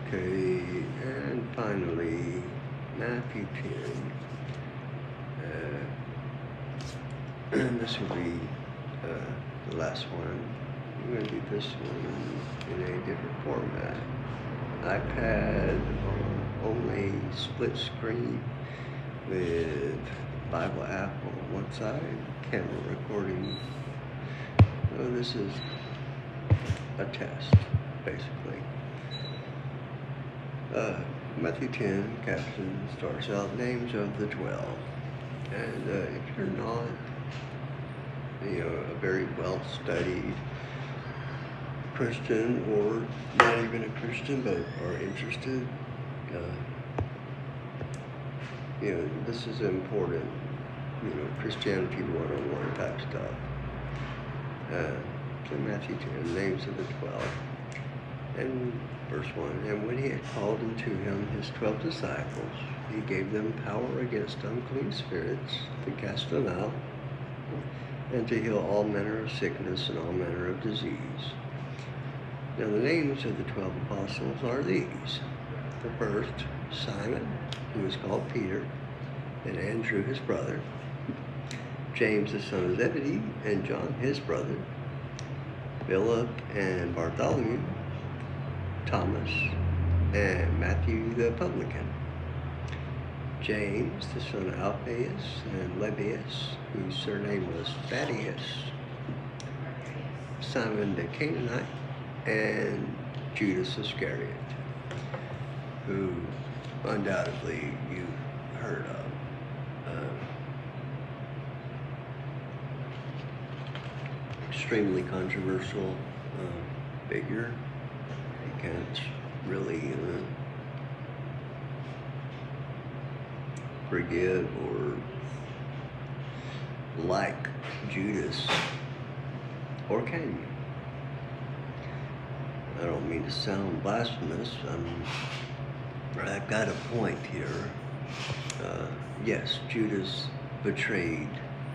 Okay, and finally, Matthew 10. And this will be the last one. We're going to do this one in a different format. iPad only, split screen with Bible app on one side, camera recording. So this is a test, basically. Matthew 10 caption starts out names of the 12. And if you're not, a very well-studied Christian, or not even a Christian, but are interested, this is important, Christianity 101 type stuff. So Matthew 10, names of the 12. And verse 1, and when he had called unto him his 12 disciples, he gave them power against unclean spirits to cast them out, and to heal all manner of sickness and all manner of disease. Now the names of the 12 apostles are these. The first, Simon, who is called Peter, and Andrew his brother, James the son of Zebedee, and John his brother, Philip and Bartholomew, Thomas, and Matthew the publican, James the son of Alphaeus, and Lebbaeus, whose surname was Thaddeus, Simon the Canaanite, and Judas Iscariot, who undoubtedly you've heard of. Extremely controversial figure. You can't really forgive or like Judas, or can you? I don't mean to sound blasphemous. I've got a point here. Yes, Judas betrayed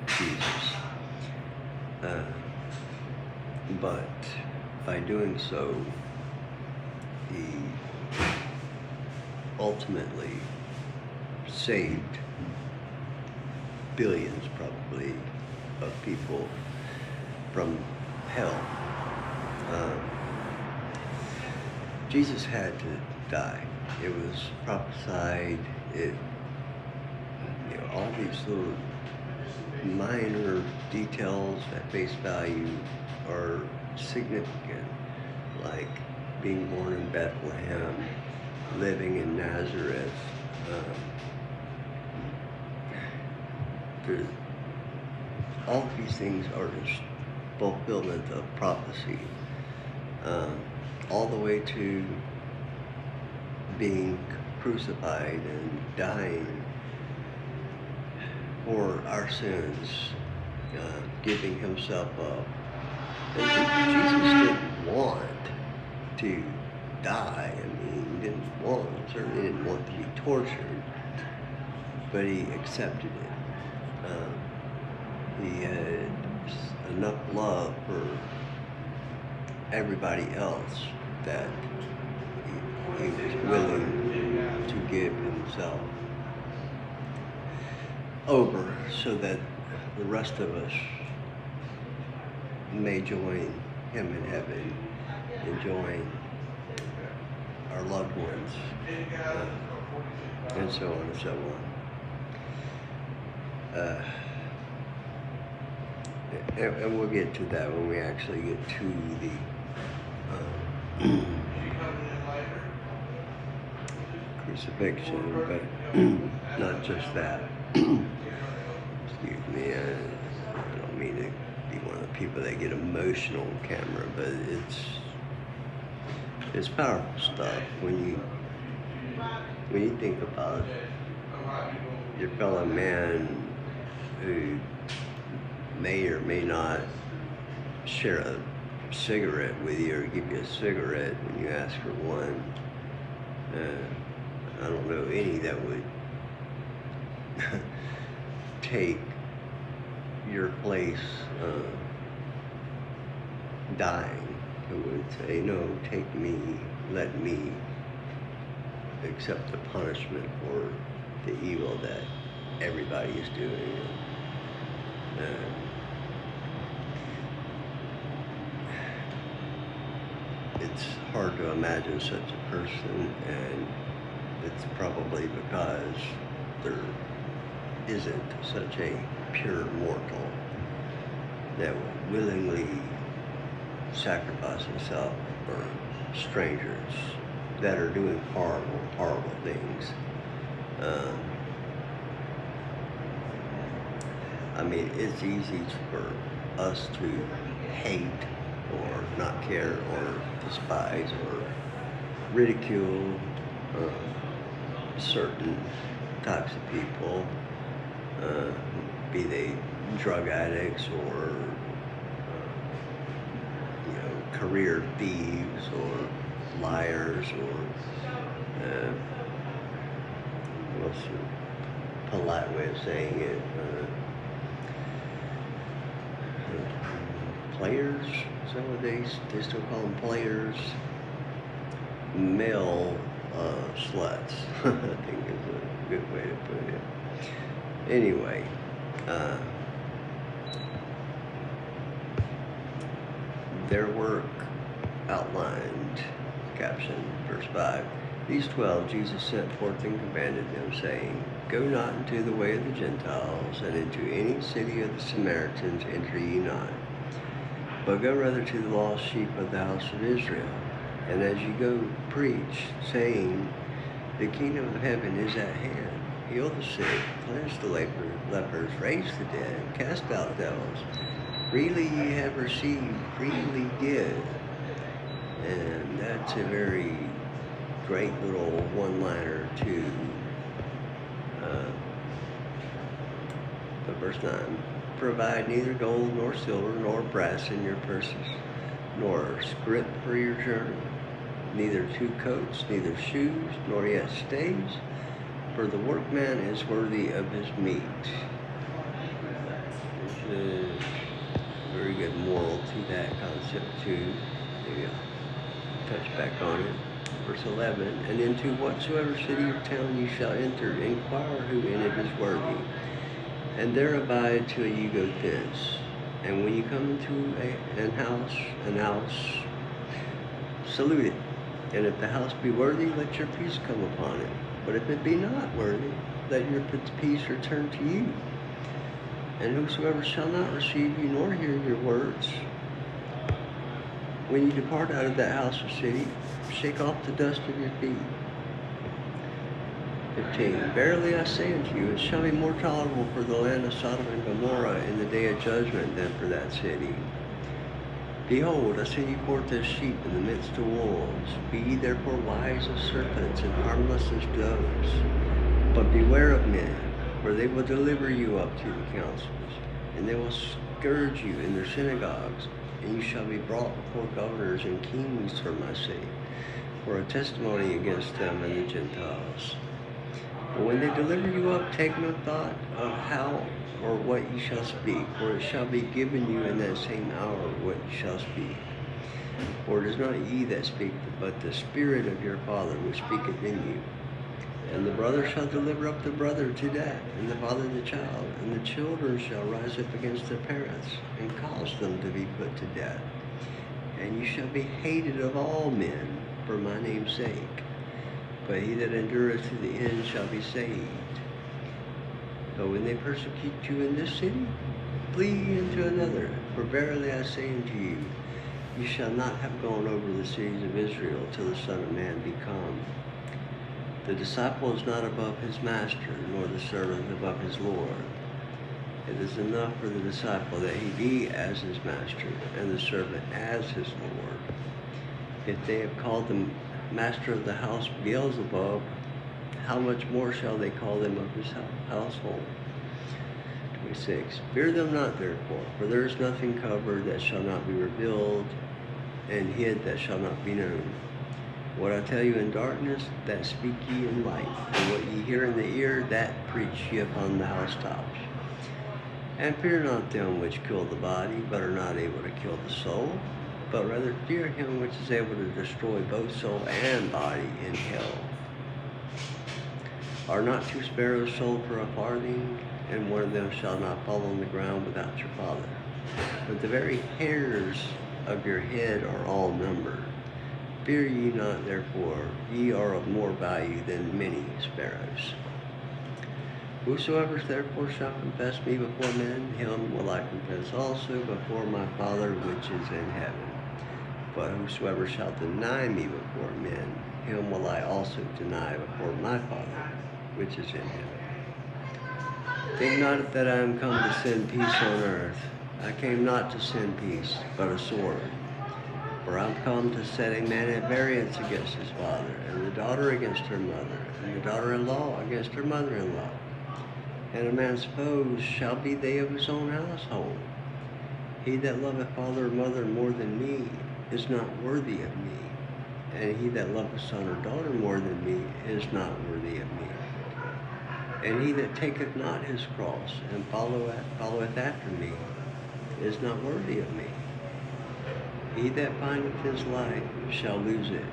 Jesus. But by doing so, he ultimately saved billions, probably, of people from hell. Jesus had to die. It was prophesied. All these little minor details at face value are significant, like being born in Bethlehem, living in Nazareth. All of these things are just fulfillment of prophecy, all the way to being crucified and dying for our sins, giving himself up. And Jesus didn't want to die. He certainly didn't want to be tortured, but he accepted it. He had enough love for everybody else that he was willing to give himself over so that the rest of us may join him in heaven, enjoying our loved ones, and so on and so on. And we'll get to that when we actually get to the crucifixion, but not just that. Excuse me, I don't mean to be one of the people that get emotional on camera, but it's powerful stuff when you think about your fellow man who may or may not share a cigarette with you or give you a cigarette when you ask for one. I don't know any that would take your place dying, who would say, no, take me, let me accept the punishment for the evil that everybody is doing. It's hard to imagine such a person, and it's probably because there isn't such a pure mortal that would willingly sacrifice himself for strangers that are doing horrible, horrible things. I mean, it's easy for us to hate or not care or despise or ridicule certain types of people, be they drug addicts or career thieves or liars or what's a polite way of saying it? Players, nowadays they still call them players. Male sluts, I think is a good way to put it. Anyway, their work outlined, caption, verse 5. These 12 Jesus sent forth and commanded them, saying, Go not into the way of the Gentiles, and into any city of the Samaritans enter ye not, but go rather to the lost sheep of the house of Israel. And as you go, preach, saying, The kingdom of heaven is at hand. Heal the sick, cleanse the lepers, raise the dead, cast out devils. Freely ye have received, freely give. And that's a very great little one-liner to verse 9. Provide neither gold nor silver nor brass in your purses, nor scrip for your journey, neither 2 coats, neither shoes, nor yet stays, for the workman is worthy of his meat. There's a very good moral to that concept too. Maybe I'll touch back on it. Verse 11, And into whatsoever city or town ye shall enter, inquire who in it is worthy, and there abide till ye go thence. And when you come into an house, salute it. And if the house be worthy, let your peace come upon it. But if it be not worthy, let your peace return to you. And whosoever shall not receive you nor hear your words, when you depart out of that house or city, shake off the dust of your feet. 15. Verily I say unto you, it shall be more tolerable for the land of Sodom and Gomorrah in the day of judgment than for that city. Behold, I send you forth as sheep in the midst of wolves. Be ye therefore wise as serpents and harmless as doves. But beware of men, for they will deliver you up to the councils, and they will scourge you in their synagogues, and you shall be brought before governors and kings for my sake, for a testimony against them and the Gentiles. But when they deliver you up, take no thought of how or what ye shall speak, for it shall be given you in that same hour what ye shall speak. For it is not ye that speak, but the Spirit of your Father which speaketh in you. And the brother shall deliver up the brother to death, and the father the child, and the children shall rise up against their parents, and cause them to be put to death. And you shall be hated of all men for my name's sake. But he that endureth to the end shall be saved. But when they persecute you in this city, flee into another. For verily I say unto you, you shall not have gone over the cities of Israel till the Son of Man be come. The disciple is not above his master, nor the servant above his Lord. It is enough for the disciple that he be as his master, and the servant as his Lord. If they have called the master of the house Beelzebub, how much more shall they call them of his household? 26. Fear them not therefore, for there is nothing covered that shall not be revealed, and hid that shall not be known. What I tell you in darkness, that speak ye in light, and what ye hear in the ear, that preach ye upon the housetops. And fear not them which kill the body, but are not able to kill the soul, but rather fear him which is able to destroy both soul and body in hell. Are not 2 sparrows sold for a farthing, and one of them shall not fall on the ground without your Father? But the very hairs of your head are all numbered. Fear ye not, therefore, ye are of more value than many sparrows. Whosoever therefore shall confess me before men, him will I confess also before my Father which is in heaven. But whosoever shall deny me before men, him will I also deny before my Father which is in heaven. Think not that I am come to send peace on earth. I came not to send peace, but a sword. For I am come to set a man at variance against his father, and the daughter against her mother, and the daughter-in-law against her mother-in-law. And a man's foes shall be they of his own household. He that loveth father or mother more than me is not worthy of me, and he that loveth son or daughter more than me is not worthy of me. And he that taketh not his cross and followeth after me is not worthy of me. He that findeth his life shall lose it,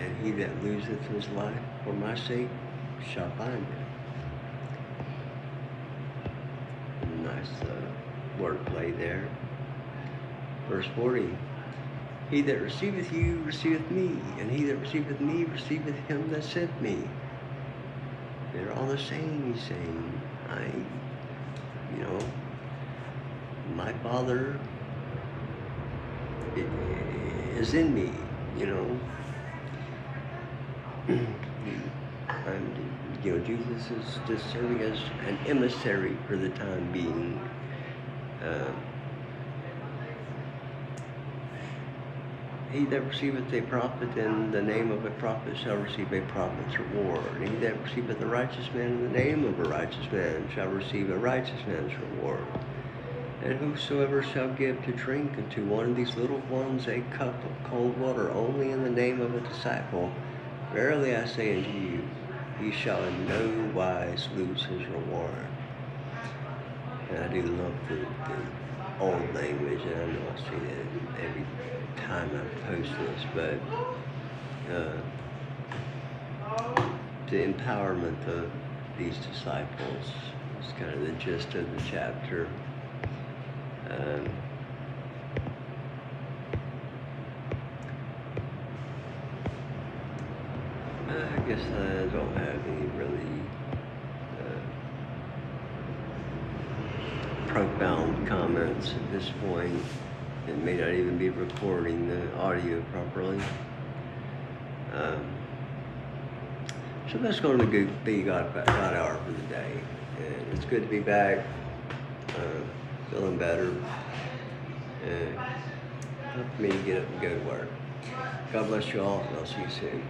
and he that loseth his life for my sake shall find it. Nice wordplay there. Verse 40. He that receiveth you receiveth me, and he that receiveth me receiveth him that sent me. They're all the same, he's saying. My Father is in me, Jesus is just serving as an emissary for the time being. He that receiveth a prophet in the name of a prophet shall receive a prophet's reward. And he that receiveth a righteous man in the name of a righteous man shall receive a righteous man's reward. And whosoever shall give to drink unto one of these little ones a cup of cold water only in the name of a disciple, verily I say unto you, he shall in no wise lose his reward. And I do love the old language, and I know I say that every time I post this, but the empowerment of these disciples is kind of the gist of the chapter. I guess I don't have any really profound comments at this point. It may not even be recording the audio properly. So that's going to be God Hour for the day. And it's good to be back, feeling better, and time for me to get up and go to work. God bless you all, and I'll see you soon.